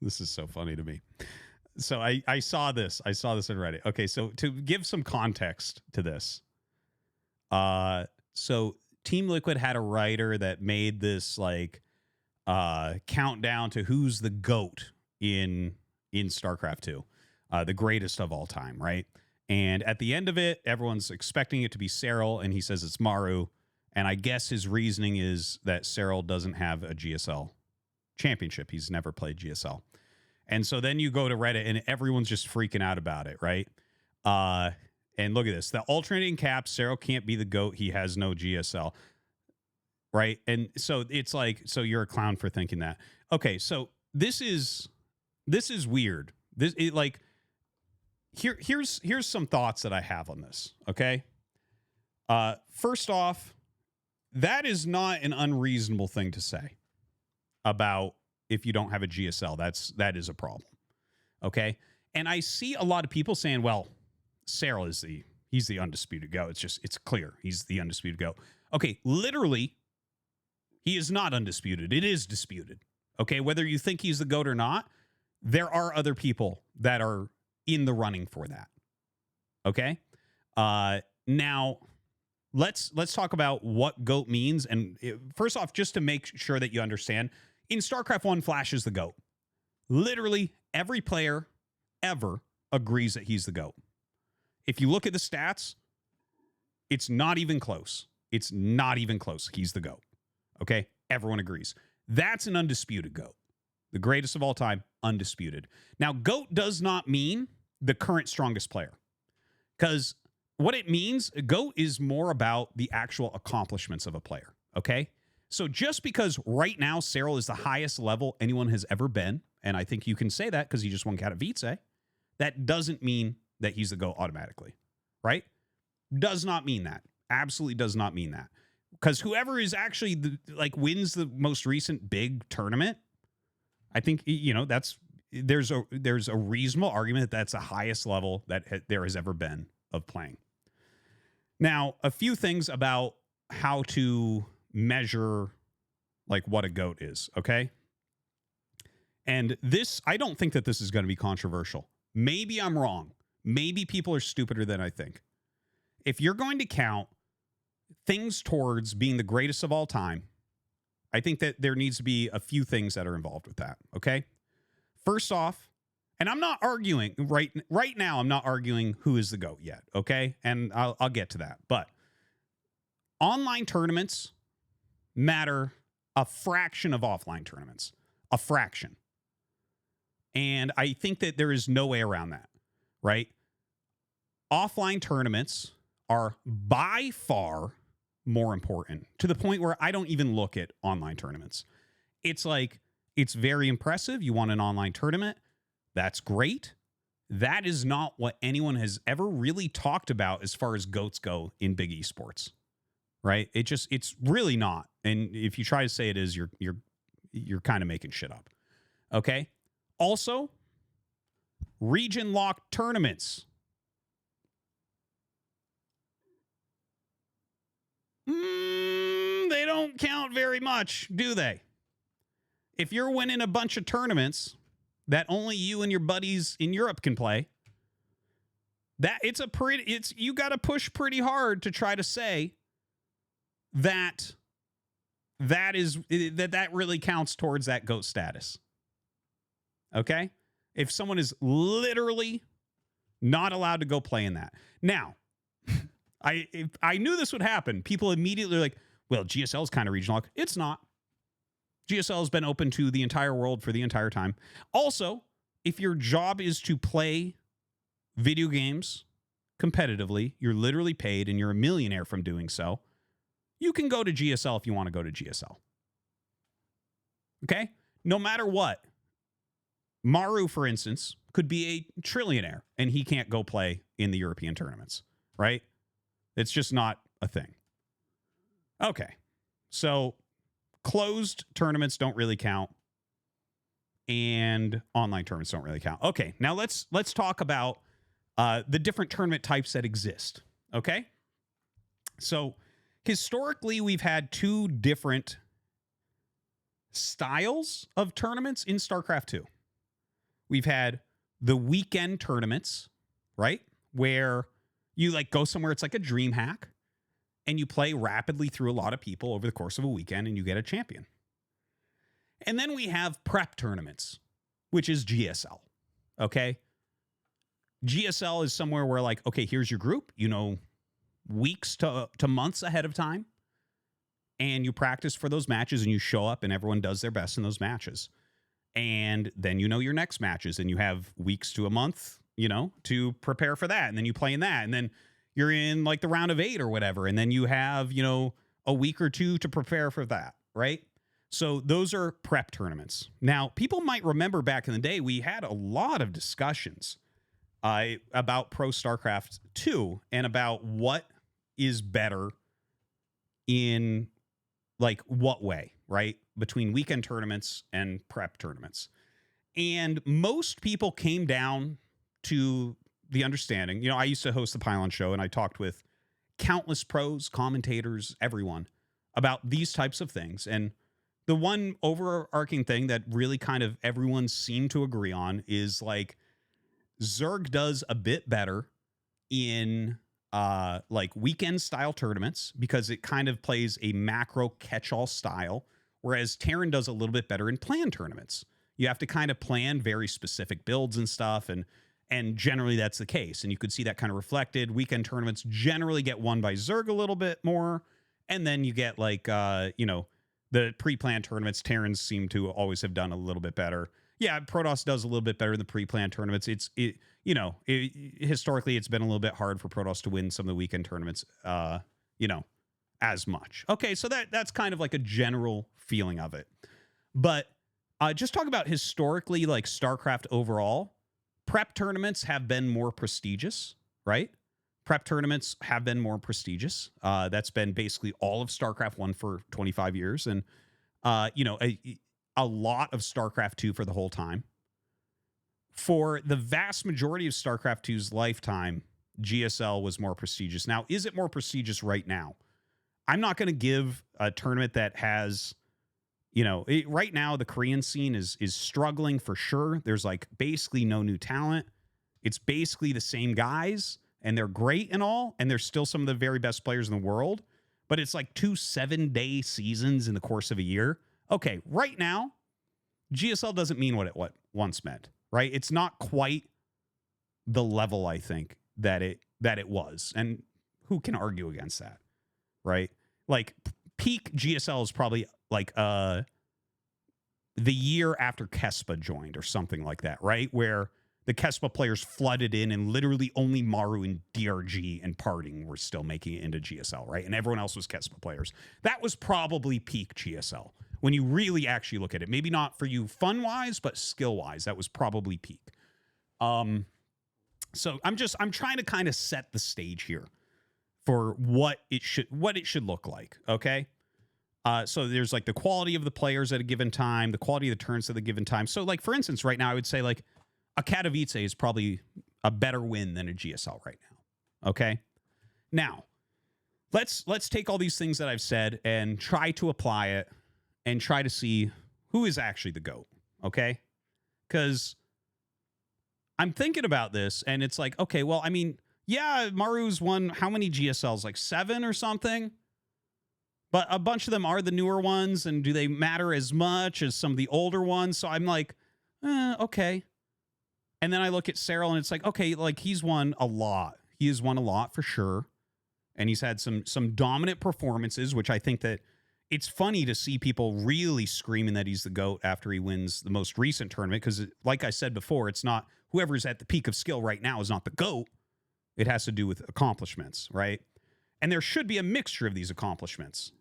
This is so funny to me. So I saw this. I saw this in Reddit. Okay, so to give some context to this, so Team Liquid had a writer that made this like countdown to who's the GOAT in StarCraft 2, the greatest of all time, right? And at the end of it, everyone's expecting it to be Serral, and he says it's Maru. And I guess his reasoning is that Serral doesn't have a GSL championship. He's never played GSL. And so then you go to Reddit, and everyone's just freaking out about it, right? And look at this. The alternating cap, Serral can't be the GOAT. He has no GSL, right? And so it's like, so you're a clown for thinking that. Okay, so this is weird. Here's some thoughts that I have on this, okay? First off, that is not an unreasonable thing to say about if you don't have a GSL. That is a problem, okay? And I see a lot of people saying, well, Serral he's the undisputed GOAT. It's clear he's the undisputed GOAT. Okay, literally, he is not undisputed. It is disputed, okay? Whether you think he's the GOAT or not, there are other people that are in the running for that, okay? Now, let's talk about what GOAT means. And first off, just to make sure that you understand, in StarCraft 1, Flash is the GOAT. Literally every player ever agrees that he's the GOAT. If you look at the stats, it's not even close. It's not even close. He's the GOAT, okay? Everyone agrees. That's an undisputed GOAT. The greatest of all time, undisputed. Now, GOAT does not mean the current strongest player, because what it means, GOAT is more about the actual accomplishments of a player, okay? So just because right now Serral is the highest level anyone has ever been, and I think you can say that because he just won Katowice, that doesn't mean that he's the GOAT automatically, right? Does not mean that. Absolutely does not mean that. Because whoever is actually wins the most recent big tournament, I think, there's a reasonable argument that that's the highest level that there has ever been of playing. Now, a few things about how to measure what a GOAT is, okay? And this, I don't think that this is going to be controversial. Maybe I'm wrong. Maybe people are stupider than I think. If you're going to count things towards being the greatest of all time, I think that there needs to be a few things that are involved with that, okay? First off, and I'm not arguing right now, I'm not arguing who is the GOAT yet, okay? And I'll get to that. But online tournaments matter a fraction of offline tournaments. A fraction. And I think that there is no way around that, right? Offline tournaments are by far more important, to the point where I don't even look at online tournaments. It's very impressive. You won an online tournament. That's great. That is not what anyone has ever really talked about as far as GOATs go in big esports, right? It's really not. And if you try to say it is, you're kind of making shit up. Okay. Also, region locked tournaments. They don't count very much, do they? If you're winning a bunch of tournaments that only you and your buddies in Europe can play, you got to push pretty hard to try to say that really counts towards that GOAT status. Okay? If someone is literally not allowed to go play in that. Now, I knew this would happen. People immediately are like, well, GSL is kind of regional lock. It's not. GSL has been open to the entire world for the entire time. Also, if your job is to play video games competitively, you're literally paid and you're a millionaire from doing so, you can go to GSL if you want to go to GSL. Okay? No matter what. Maru, for instance, could be a trillionaire and he can't go play in the European tournaments, right? It's just not a thing. Okay. So closed tournaments don't really count, and online tournaments don't really count. Okay, now let's talk about the different tournament types that exist. Okay, so historically we've had two different styles of tournaments in StarCraft 2. We've had the weekend tournaments, right? Where you like go somewhere, it's like a dream hack, and you play rapidly through a lot of people over the course of a weekend and you get a champion. And then we have prep tournaments, which is GSL. Okay. GSL is somewhere where like, okay, here's your group, you know, weeks to months ahead of time. And you practice for those matches and you show up and everyone does their best in those matches. And then you know your next matches and you have weeks to a month, you know, to prepare for that. And then you play in that. And then you're in like the round of 8 or whatever. And then you have, you know, a week or two to prepare for that, right? So those are prep tournaments. Now, people might remember back in the day, we had a lot of discussions about Pro StarCraft 2 and about what is better in like what way, right? Between weekend tournaments and prep tournaments. And most people came down to the understanding, you know, I used to host the Pylon Show and I talked with countless pros, commentators, everyone about these types of things. And the one overarching thing that really kind of everyone seemed to agree on is like Zerg does a bit better in like weekend style tournaments because it kind of plays a macro catch-all style, whereas Terran does a little bit better in planned tournaments. You have to kind of plan very specific builds and stuff, and generally that's the case. And you could see that kind of reflected. Weekend tournaments generally get won by Zerg a little bit more, and then you get like you know, the pre-planned tournaments. Terrans seem to always have done a little bit better. Yeah, Protoss does a little bit better in the pre-planned tournaments. Historically, it's been a little bit hard for Protoss to win some of the weekend tournaments, you know, as much. Okay, so that's kind of like a general feeling of it. But just talk about historically, like StarCraft overall, prep tournaments have been more prestigious, right? Prep tournaments have been more prestigious. That's been basically all of StarCraft 1 for 25 years. And, you know, a lot of StarCraft 2 for the whole time. For the vast majority of StarCraft 2's lifetime, GSL was more prestigious. Now, is it more prestigious right now? I'm not going to give a tournament that has, you know, right now the Korean scene is struggling for sure. There's like basically no new talent. It's basically the same guys, and they're great and all, and they're still some of the very best players in the world. But it's like 2 7-day seasons in the course of a year. Okay, right now, GSL doesn't mean what it once meant, right? It's not quite the level, I think, that it was. And who can argue against that, right? Like, peak GSL is probably like the year after Kespa joined or something like that, right? Where the Kespa players flooded in and literally only Maru and DRG and Parting were still making it into GSL, right? And everyone else was Kespa players. That was probably peak GSL. When you really actually look at it, maybe not for you fun-wise, but skill-wise, that was probably peak. So I'm trying to kind of set the stage here for what it should look like, okay? So there's like the quality of the players at a given time, the quality of the turns at a given time. So like, for instance, right now, I would say like a Katowice is probably a better win than a GSL right now, okay? Now, let's take all these things that I've said and try to apply it and try to see who is actually the GOAT, okay? Because I'm thinking about this, and it's like, okay, well, I mean, yeah, Maru's won how many GSLs? Like 7 or something? But a bunch of them are the newer ones, and do they matter as much as some of the older ones? So I'm like, okay. And then I look at Serral, and it's like, okay, like he's won a lot. He has won a lot for sure. And he's had some dominant performances, which I think that it's funny to see people really screaming that he's the GOAT after he wins the most recent tournament. Because like I said before, it's not whoever's at the peak of skill right now is not the GOAT. It has to do with accomplishments, right? And there should be a mixture of these accomplishments.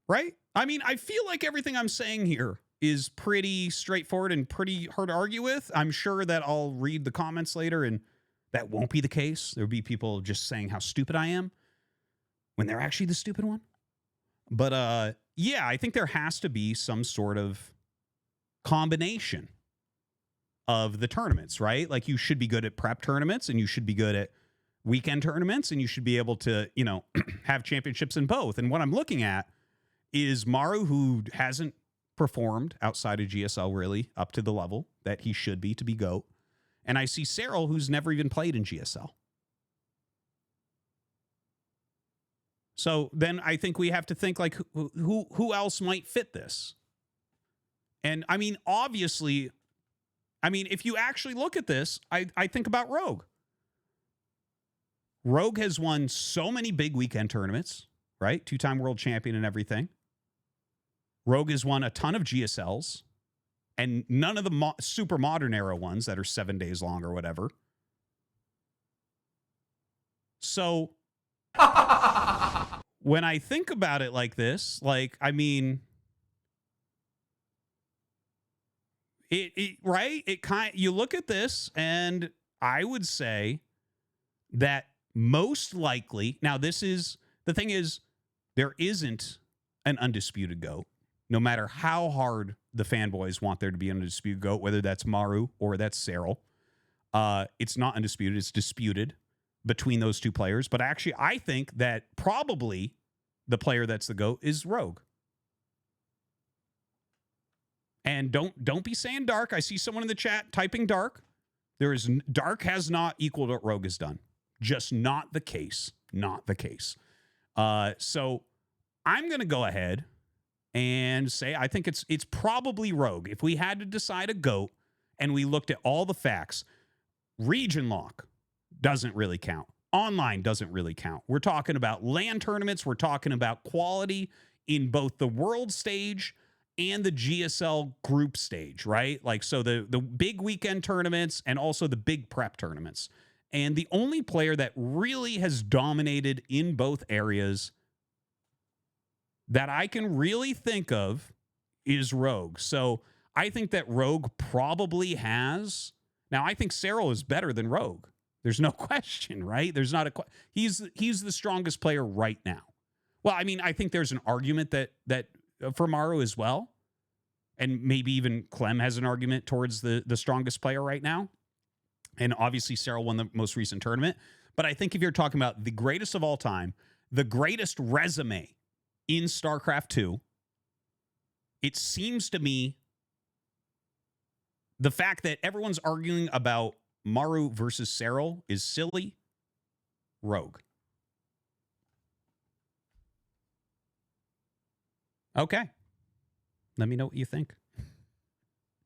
Right? I mean, I feel like everything I'm saying here is pretty straightforward and pretty hard to argue with. I'm sure that I'll read the comments later and that won't be the case. There'll be people just saying how stupid I am when they're actually the stupid one. But yeah, I think there has to be some sort of combination of the tournaments, right? Like you should be good at prep tournaments and you should be good at weekend tournaments and you should be able to, you know, have championships in both. And what I'm looking at is Maru, who hasn't performed outside of GSL really up to the level that he should be to be GOAT. And I see Serral, who's never even played in GSL. So then I think we have to think like who else might fit this? And I mean, obviously, I mean, if you actually look at this, I think about Rogue. Rogue has won so many big weekend tournaments, right? 2-time world champion and everything. Rogue has won a ton of GSLs and none of the super modern era ones that are 7 days long or whatever. So when I think about it like this, like, I mean, right? You look at this and I would say that most likely, now this is, the thing is, there isn't an undisputed GOAT. No matter how hard the fanboys want there to be an undisputed GOAT, whether that's Maru or that's Serral, it's not undisputed. It's disputed between those two players. But actually, I think that probably the player that's the GOAT is Rogue. And don't be saying Dark. I see someone in the chat typing Dark. Dark has not equaled what Rogue has done. Just not the case. Not the case. So I'm going to go ahead and say I think it's probably Rogue. If we had to decide a GOAT and we looked at all the facts, region lock doesn't really count. Online doesn't really count. We're talking about LAN tournaments. We're talking about quality in both the world stage and the GSL group stage, right? Like, so the big weekend tournaments and also the big prep tournaments. And the only player that really has dominated in both areas that I can really think of is Rogue. So I think that Rogue probably has. Now, I think Serral is better than Rogue. There's no question, right? There's not a he's the strongest player right now. Well, I mean, I think there's an argument that for Maru as well. And maybe even Clem has an argument towards the strongest player right now. And obviously, Serral won the most recent tournament. But I think if you're talking about the greatest of all time, the greatest resume in StarCraft 2, it seems to me the fact that everyone's arguing about Maru versus Serral is silly. Rogue. Okay. Let me know what you think.